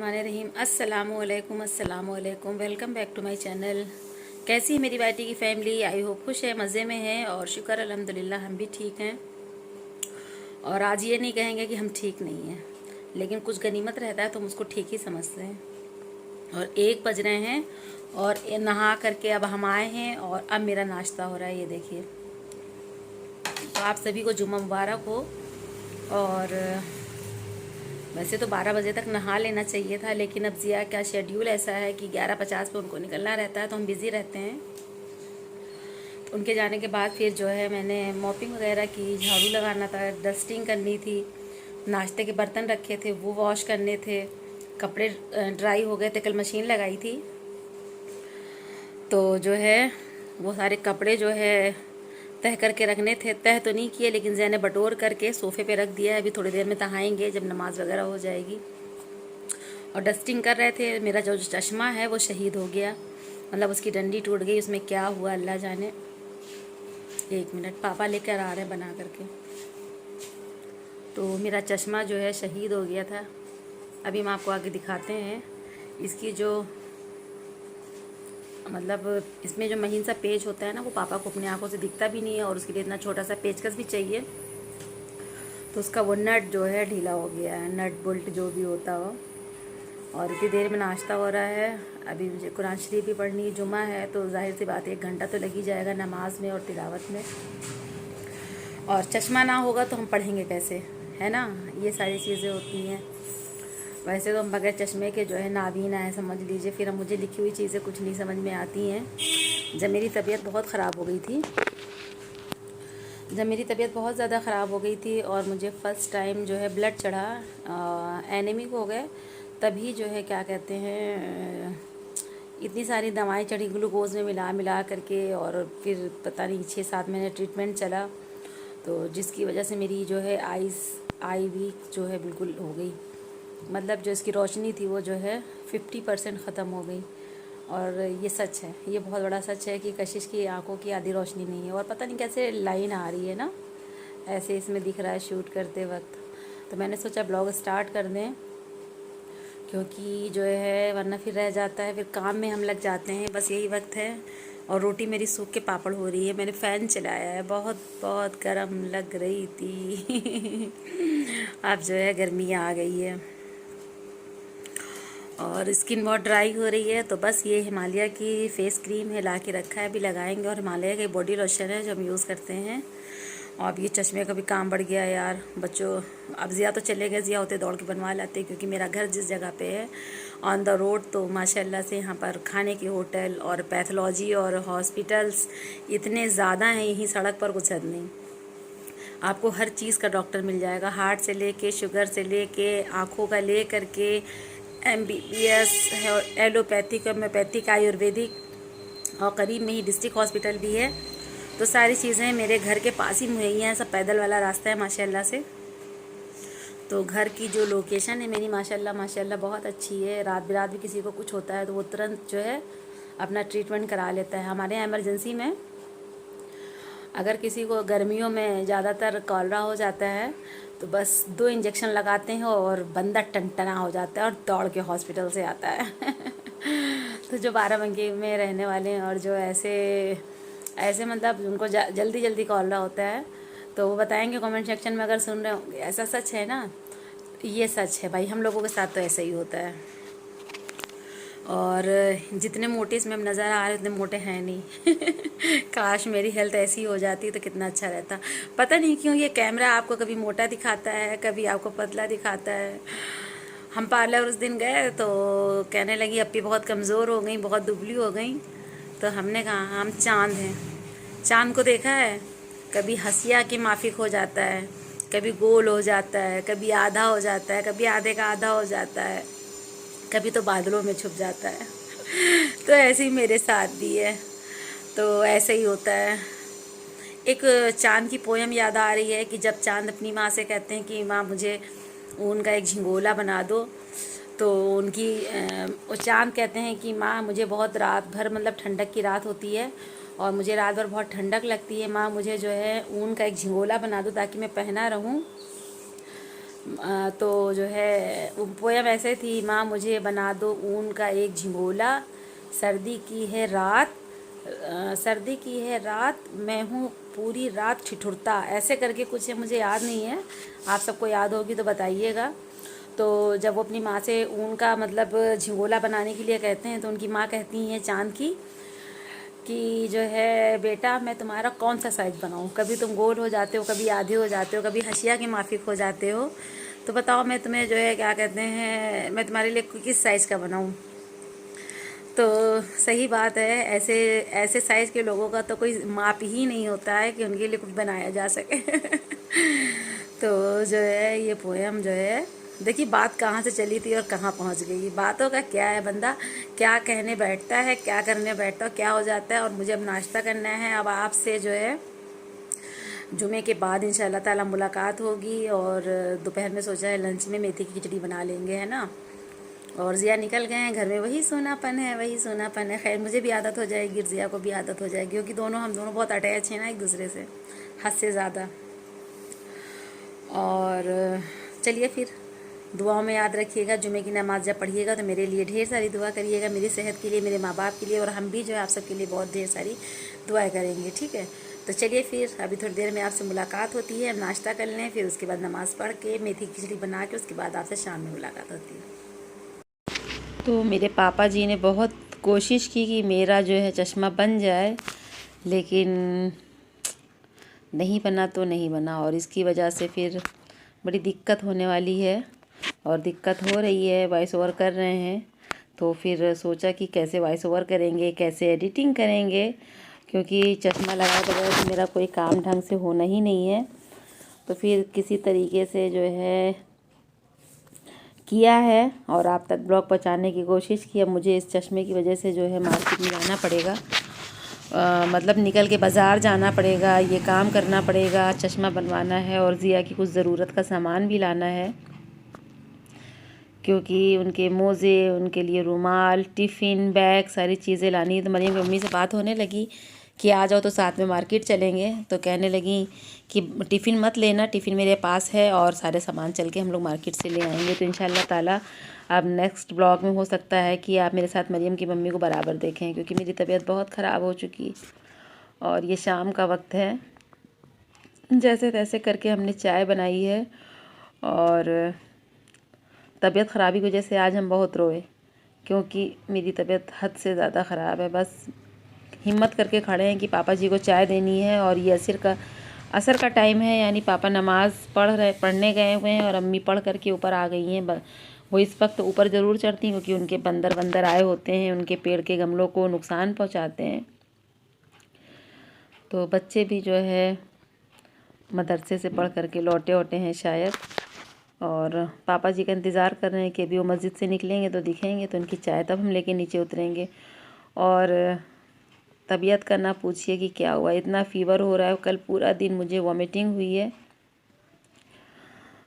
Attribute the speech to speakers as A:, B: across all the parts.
A: बिस्मिल्लाहिर्रहमानिर्रहीम। अस्सलामुअलैकुम welcome back to my channel. कैसी है मेरी बेटी की फैमिली? आई होप खुश है, मज़े में है और शुक्र अल्हम्दुलिल्लाह हम भी ठीक हैं। और आज ये नहीं कहेंगे कि हम ठीक नहीं हैं, लेकिन कुछ गनीमत रहता है तो हम उसको ठीक ही समझते हैं। और 1 बज रहे हैं और नहा करके अब हम आए हैं और अब मेरा नाश्ता हो रहा है, ये देखिए। तो आप सभी को जुम्मा मुबारक हो। और वैसे तो 12 बजे तक नहा लेना चाहिए था, लेकिन अब ज़िया का शेड्यूल ऐसा है कि 11:50 पे उनको निकलना रहता है, तो हम बिज़ी रहते हैं। उनके जाने के बाद फिर जो है मैंने मॉपिंग वगैरह की, झाड़ू लगाना था, डस्टिंग करनी थी, नाश्ते के बर्तन रखे थे वो वॉश करने थे, कपड़े ड्राई हो गए थे, कल मशीन लगाई थी। तो जो है वो सारे कपड़े जो है तह करके रखने थे। तह तो नहीं किए, लेकिन ज़ैने बटोर करके सोफ़े पे रख दिया है। अभी थोड़ी देर में तहाएंगे जब नमाज़ वगैरह हो जाएगी। और डस्टिंग कर रहे थे। मेरा जो चश्मा है वो शहीद हो गया, मतलब उसकी डंडी टूट गई, उसमें क्या हुआ अल्लाह जाने। 1 मिनट, पापा लेकर आ रहे हैं बना करके। तो मेरा चश्मा जो है शहीद हो गया था। अभी हम आपको आगे दिखाते हैं इसकी जो, मतलब इसमें जो महीन सा पेच होता है ना, वो पापा को अपनी आंखों से दिखता भी नहीं है और उसके लिए इतना छोटा सा पेचकस भी चाहिए। तो उसका वो नट जो है ढीला हो गया है, नट बोल्ट जो भी होता हो। और इतनी देर में नाश्ता हो रहा है। अभी मुझे कुरान शरीफ भी पढ़नी है, जुमा है, तो जाहिर सी बात है 1 घंटा तो लग ही जाएगा नमाज में और तिलावत में। और चश्मा ना होगा तो हम पढ़ेंगे कैसे, है ना? ये सारी चीज़ें होती हैं। वैसे तो हम बगैर चश्मे के जो है नाबीना है समझ लीजिए। फिर हम मुझे लिखी हुई चीज़ें कुछ नहीं समझ में आती हैं। जब मेरी तबीयत बहुत ख़राब हो गई थी, जब मेरी तबीयत बहुत ज़्यादा ख़राब हो गई थी और मुझे फ़र्स्ट टाइम जो है ब्लड चढ़ा, एनीमिक हो गए, तभी जो है क्या कहते हैं, इतनी सारी दवाएं चढ़ी ग्लूकोज में मिला मिला करके, और फिर पता नहीं 6-7 महीने ट्रीटमेंट चला। तो जिसकी वजह से मेरी जो है आई वीक जो है बिल्कुल हो गई, मतलब जो इसकी रोशनी थी वो जो है 50% ख़त्म हो गई। और ये सच है, ये बहुत बड़ा सच है कि कशिश की आंखों की आधी रोशनी नहीं है। और पता नहीं कैसे लाइन आ रही है ना, ऐसे इसमें दिख रहा है शूट करते वक्त। तो मैंने सोचा ब्लॉग स्टार्ट कर दें, क्योंकि जो है वरना फिर रह जाता है, फिर काम में हम लग जाते हैं, बस यही वक्त है। और रोटी मेरी सूख के पापड़ हो रही है। मैंने फ़ैन चलाया है, बहुत बहुत गर्म लग रही थी। अब जो है गर्मी आ गई है और स्किन बहुत ड्राई हो रही है। तो बस ये हिमालय की फेस क्रीम है, ला के रखा है, अभी लगाएंगे। और हिमालय का बॉडी लोशन है जो हम यूज़ करते हैं। और अब ये चश्मे का भी काम बढ़ गया यार बच्चों। अब ज़िया तो चले गए, ज़िया होते दौड़ के बनवा लाते, क्योंकि मेरा घर जिस जगह पे है ऑन द रोड, तो माशाल्लाह से यहाँ पर खाने के होटल और पैथोलॉजी और हॉस्पिटल्स इतने ज़्यादा हैं, यहीं सड़क पर कुछ हद नहीं। आपको हर चीज़ का डॉक्टर मिल जाएगा, हार्ट से लेके शुगर से लेके आँखों का ले करके MBBS, एलोपैथिक, होम्योपैथिक, आयुर्वेदिक, और करीब में ही डिस्ट्रिक्ट हॉस्पिटल भी है। तो सारी चीज़ें मेरे घर के पास ही मुहैया हैं, सब पैदल वाला रास्ता है माशाल्लाह से। तो घर की जो लोकेशन है मेरी माशाल्लाह माशाल्लाह बहुत अच्छी है। रात बिरात भी किसी को कुछ होता है तो वो तुरंत जो है अपना ट्रीटमेंट करा लेता है। हमारे यहाँ इमरजेंसी में अगर किसी को गर्मियों में ज़्यादातर कॉलरा हो जाता है तो बस 2 इंजेक्शन लगाते हैं और बंदा टनटना हो जाता है और दौड़ के हॉस्पिटल से आता है। तो जो बाराबंकी में रहने वाले हैं और जो ऐसे ऐसे मतलब उनको जल्दी जल्दी कॉलरा होता है, तो वो बताएंगे कमेंट सेक्शन में, अगर सुन रहे होंगे। ऐसा सच है ना, ये सच है भाई, हम लोगों के साथ तो ऐसा ही होता है। और जितने मोटे इसमें हम नज़र आ रहे उतने मोटे हैं नहीं। काश मेरी हेल्थ ऐसी हो जाती तो कितना अच्छा रहता। पता नहीं क्यों ये कैमरा आपको कभी मोटा दिखाता है, कभी आपको पतला दिखाता है। हम पार्लर उस दिन गए तो कहने लगी अप्पी बहुत कमज़ोर हो गई, बहुत दुबली हो गई। तो हमने कहा हम चाँद हैं, चाँद को देखा है, कभी हंसिया की माफिक हो जाता है, कभी गोल हो जाता है, कभी आधा हो जाता है, कभी आधे का आधा हो जाता है, कभी तो बादलों में छुप जाता है। तो ऐसे ही मेरे साथ भी है, तो ऐसे ही होता है। एक चाँद की पोयम याद आ रही है कि जब चाँद अपनी माँ से कहते हैं कि माँ मुझे ऊन का एक झिंगोला बना दो, तो उनकी वो चाँद कहते हैं कि माँ मुझे बहुत रात भर, मतलब ठंडक की रात होती है और मुझे रात भर बहुत ठंडक लगती है, माँ मुझे जो है ऊन का एक झिंगोला बना दो ताकि मैं पहना रहूँ। तो जो है पोयम ऐसे थी, माँ मुझे बना दो ऊन का एक झिंगोला, सर्दी की है रात, सर्दी की है रात, मैं हूँ पूरी रात ठिठुरता, ऐसे करके कुछ है, मुझे याद नहीं है, आप सबको याद होगी तो बताइएगा। तो जब वो अपनी माँ से ऊन का मतलब झिंगोला बनाने के लिए कहते हैं तो उनकी माँ कहती हैं चाँद की कि जो है बेटा मैं तुम्हारा कौन सा साइज़ बनाऊँ, कभी तुम गोल हो जाते हो, कभी आधे हो जाते हो, कभी हशिया के माफिक हो जाते हो, तो बताओ मैं तुम्हें जो है क्या कहते हैं, मैं तुम्हारे लिए किस साइज़ का बनाऊँ। तो सही बात है, ऐसे ऐसे साइज़ के लोगों का तो कोई माप ही नहीं होता है कि उनके लिए कुछ बनाया जा सके। तो जो है ये पोएम जो है, देखिए बात कहाँ से चली थी और कहाँ पहुँच गई। बातों का क्या है, बंदा क्या कहने बैठता है, क्या करने बैठता है, क्या हो जाता है। और मुझे अब नाश्ता करना है, अब आपसे जो है जुमे के बाद इंशाल्लाह ताला मुलाकात होगी। और दोपहर में सोचा है लंच में मेथी की खिचड़ी बना लेंगे, है ना। और ज़िया निकल गए हैं, घर में वही सोनापन है, वही सोनापन है। खैर मुझे भी आदत हो जाएगी, ज़िया को भी आदत हो जाएगी, क्योंकि हम दोनों बहुत अटैच हैं ना एक दूसरे से, हद से ज़्यादा। और चलिए फिर दुआओं में याद रखिएगा, जुमे की नमाज़ जब पढ़िएगा तो मेरे लिए ढेर सारी दुआ करिएगा, मेरी सेहत के लिए, मेरे माँ बाप के लिए, और हम भी जो है आप सबके लिए बहुत ढेर सारी दुआएं करेंगे, ठीक है। तो चलिए फिर अभी थोड़ी देर में आपसे मुलाकात होती है, हम नाश्ता कर लें, फिर उसके बाद नमाज़ पढ़ के मेथी की खिचड़ी बना के उसके बाद आपसे शाम में मुलाकात होती है। तो मेरे पापा जी ने बहुत कोशिश की कि मेरा जो है चश्मा बन जाए, लेकिन नहीं बना तो नहीं बना, और इसकी वजह से फिर बड़ी दिक्कत होने वाली है। और दिक्कत हो रही है, वॉइस ओवर कर रहे हैं, तो फिर सोचा कि कैसे वॉइस ओवर करेंगे, कैसे एडिटिंग करेंगे, क्योंकि चश्मा लगाए बगैर तो मेरा कोई काम ढंग से होना ही नहीं है। तो फिर किसी तरीके से जो है किया है और आप तक ब्लॉग पहुंचाने की कोशिश की। अब मुझे इस चश्मे की वजह से जो है मार्केट में जाना पड़ेगा, मतलब निकल के बाज़ार जाना पड़ेगा, ये काम करना पड़ेगा, चश्मा बनवाना है और ज़िया की कुछ ज़रूरत का सामान भी लाना है, क्योंकि उनके मोज़े, उनके लिए रुमाल, टिफ़िन, बैग, सारी चीज़ें लानी है। तो मरियम की मम्मी से बात होने लगी कि आ जाओ तो साथ में मार्केट चलेंगे, तो कहने लगी कि टिफ़िन मत लेना, टिफ़िन मेरे पास है और सारे सामान चल के हम लोग मार्केट से ले आएंगे। तो इंशाल्लाह ताला अब नेक्स्ट ब्लॉग में हो सकता है कि आप मेरे साथ मरियम की मम्मी को बराबर देखें, क्योंकि मेरी तबीयत बहुत ख़राब हो चुकी और ये शाम का वक्त है। जैसे तैसे करके हमने चाय बनाई है और तबीयत ख़राबी की वजह से आज हम बहुत रोए, क्योंकि मेरी तबीयत हद से ज़्यादा ख़राब है। बस हिम्मत करके खड़े हैं कि पापा जी को चाय देनी है, और ये असर का टाइम है, यानी पापा नमाज़ पढ़ने गए हुए हैं और अम्मी पढ़ करके ऊपर आ गई हैं। वो इस वक्त ऊपर ज़रूर चढ़ती हैं, क्योंकि उनके बंदर आए होते हैं, उनके पेड़ के गमलों को नुकसान पहुंचाते हैं। तो बच्चे भी जो है मदरसे से पढ़ करके लौटे होते हैं शायद, और पापा जी का इंतज़ार कर रहे हैं कि अभी वो मस्जिद से निकलेंगे तो दिखेंगे, तो उनकी चाय तब हम लेके नीचे उतरेंगे। और तबीयत का ना पूछिए कि क्या हुआ, इतना फ़ीवर हो रहा है, कल पूरा दिन मुझे वॉमिटिंग हुई है,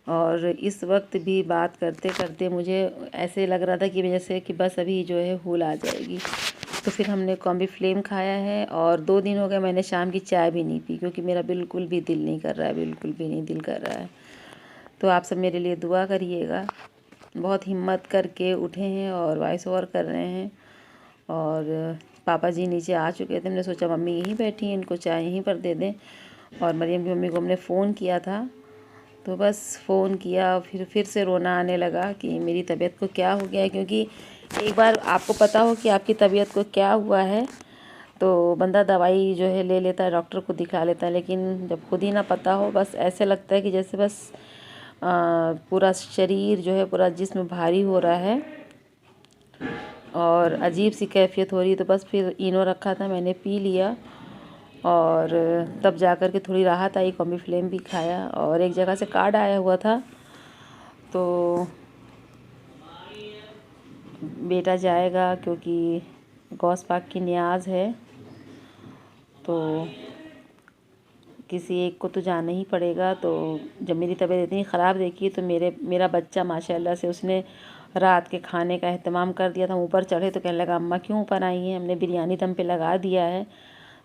A: और इस वक्त भी बात करते करते मुझे ऐसे लग रहा था कि जैसे कि बस अभी जो है हुल आ जाएगी। तो फिर हमने कॉम्बीफ्लेम खाया है, और 2 दिन हो गए मैंने शाम की चाय भी नहीं पी, क्योंकि मेरा बिल्कुल भी दिल नहीं कर रहा है, बिल्कुल भी नहीं दिल कर रहा है। तो आप सब मेरे लिए दुआ करिएगा। बहुत हिम्मत करके उठे हैं और वॉइस ओवर कर रहे हैं। और पापा जी नीचे आ चुके थे, हमने सोचा मम्मी यहीं बैठी हैं, इनको चाय यहीं पर दे दें। और मरियम की मम्मी को हमने फ़ोन किया था, तो बस फ़ोन किया, फिर से रोना आने लगा कि मेरी तबीयत को क्या हो गया है। क्योंकि एक बार आपको पता हो कि आपकी तबीयत को क्या हुआ है तो बंदा दवाई जो है ले लेता है, डॉक्टर को दिखा लेता है, लेकिन जब खुद ही ना पता हो, बस ऐसे लगता है कि जैसे बस पूरा शरीर जो है, पूरा जिस्म भारी हो रहा है और अजीब सी कैफियत हो रही है। तो बस फिर इनो रखा था, मैंने पी लिया, और तब जाकर के थोड़ी राहत आई। कॉम्बीफ्लेम भी खाया, और एक जगह से कार्ड आया हुआ था, तो बेटा जाएगा क्योंकि गौस पाक की नियाज़ है, तो किसी एक को तो जाना ही पड़ेगा। तो जब मेरी तबीयत इतनी ख़राब देखी तो मेरा बच्चा माशाल्लाह से उसने रात के खाने का एहतमाम कर दिया था। ऊपर चढ़े तो कहने लगा अम्मा क्यों ऊपर आई हैं, हमने बिरयानी दम पे लगा दिया है।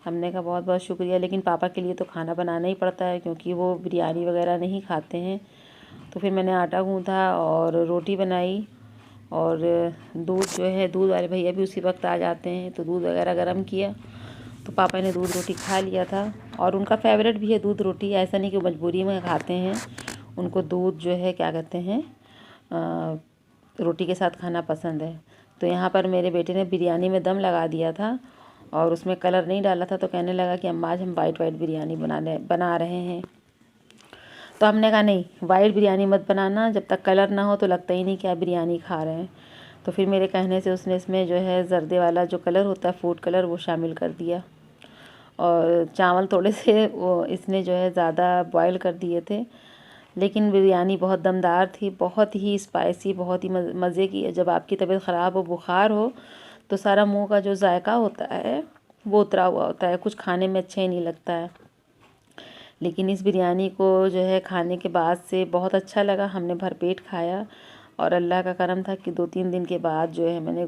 A: हमने कहा बहुत बहुत शुक्रिया, लेकिन पापा के लिए तो खाना बनाना ही पड़ता है, क्योंकि वो बिरयानी वगैरह नहीं खाते हैं। तो फिर मैंने आटा गूँथा और रोटी बनाई, और दूध जो है, दूध वाले भैया भी उसी वक्त आ जाते हैं, तो दूध वगैरह गर्म किया। तो पापा ने दूध रोटी खा लिया था, और उनका फेवरेट भी है दूध रोटी, ऐसा नहीं कि मजबूरी में खाते हैं। उनको दूध जो है क्या कहते हैं रोटी के साथ खाना पसंद है। तो यहाँ पर मेरे बेटे ने बिरयानी में दम लगा दिया था और उसमें कलर नहीं डाला था, तो कहने लगा कि अम्मा आज हम वाइट बिरयानी बना रहे हैं। तो हमने कहा नहीं, वाइट बिरयानी मत बनाना, जब तक कलर ना हो तो लगता ही नहीं कि आप बिरयानी खा रहे हैं। तो फिर मेरे कहने से उसने इसमें जो है जर्दे वाला जो कलर होता है, फूड कलर, वो शामिल कर दिया। और चावल थोड़े से वो इसने जो है ज़्यादा बॉयल कर दिए थे, लेकिन बिरयानी बहुत दमदार थी, बहुत ही स्पाइसी, बहुत ही मज़े की। जब आपकी तबीयत ख़राब हो, बुखार हो, तो सारा मुंह का जो जायका होता है वो उतरा हुआ होता है, कुछ खाने में अच्छा ही नहीं लगता है। लेकिन इस बिरयानी को जो है खाने के बाद से बहुत अच्छा लगा, हमने भरपेट खाया, और अल्लाह का करम था कि 2-3 दिन के बाद जो है मैंने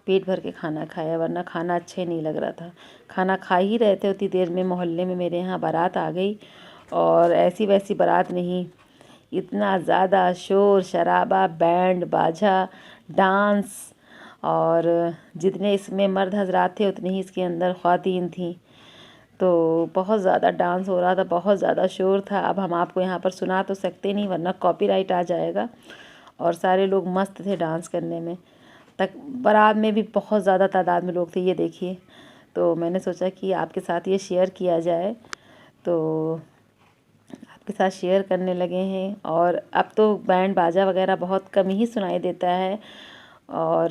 A: पेट भर के खाना खाया, वरना खाना अच्छा ही नहीं लग रहा था। खाना खा ही रहे थे, उतनी देर में मोहल्ले में मेरे यहाँ बारात आ गई, और ऐसी वैसी बारात नहीं, इतना ज़्यादा शोर शराबा, बैंड बाजा, डांस, और जितने इसमें मर्द हजरात थे उतने ही इसके अंदर ख़वातीन थीं। तो बहुत ज़्यादा डांस हो रहा था, बहुत ज़्यादा शोर था। अब हम आपको यहाँ पर सुना तो सकते नहीं, वरना कॉपीराइट आ जाएगा। और सारे लोग मस्त थे डांस करने में, तक बारात में भी बहुत ज़्यादा तादाद में लोग थे, ये देखिए। तो मैंने सोचा कि आपके साथ ये शेयर किया जाए, तो आपके साथ शेयर करने लगे हैं। और अब तो बैंड बाजा वगैरह बहुत कम ही सुनाई देता है। और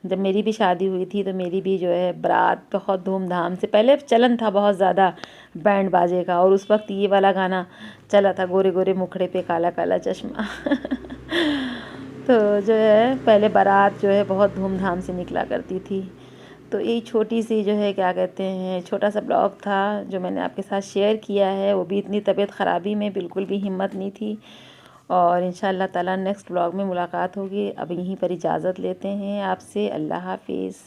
A: जब मेरी भी शादी हुई थी तो मेरी भी जो है बारात बहुत धूमधाम से, पहले चलन था बहुत ज़्यादा बैंड बाजे का, और उस वक्त ये वाला गाना चला था, गोरे गोरे मुखड़े पे काला काला चश्मा। तो जो है पहले बारात जो है बहुत धूमधाम से निकला करती थी। तो यही छोटी सी जो है क्या कहते हैं छोटा सा ब्लॉग था जो मैंने आपके साथ शेयर किया है। वो भी इतनी तबीयत ख़राबी में बिल्कुल भी हिम्मत नहीं थी। और इंशाअल्लाह ताला नेक्स्ट ब्लॉग में मुलाकात होगी। अब यहीं पर इजाज़त लेते हैं आपसे। अल्लाह हाफिज़।